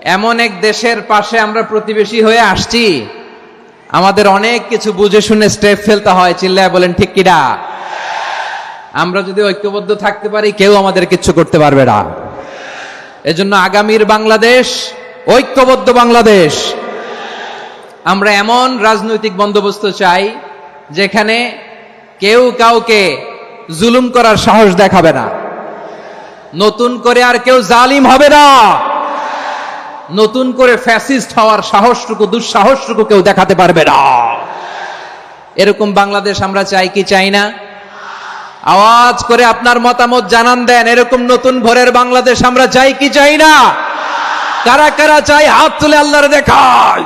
এমন এক দেশের পাশে আমরা প্রতিবেশী হয়ে আসছি, আমাদের অনেক কিছু বুঝে শুনে স্টেপ ফেলতে হয়। চিল্লায় বলেন ঠিক কিনা? আমরা যদি ঐক্যবদ্ধ থাকতে পারি, কেউ আমাদের কিচ্ছু করতে পারবে না। এজন্য আগামীর বাংলাদেশ ঐক্যবদ্ধ বাংলাদেশ। আমরা এমন রাজনৈতিক বন্দোবস্ত চাই যেখানে কেউ কাউকে জুলুম করার সাহস দেখাবে না, নতুন করে আর কেউ জালিম হবে না, নতুন করে ফ্যাসিস্ট হওয়ার সাহসটুকু দুঃসাহসটুকু কেউ দেখাতে পারবে না। এরকম বাংলাদেশ আমরা চাই কি চাই না? আওয়াজ করে আপনার মতামত জানান দেন। এরকম নতুন ভোরের বাংলাদেশ আমরা চাই কি চাই না? কারা কারা চাই হাত তুলে আল্লাহরে দেখায়।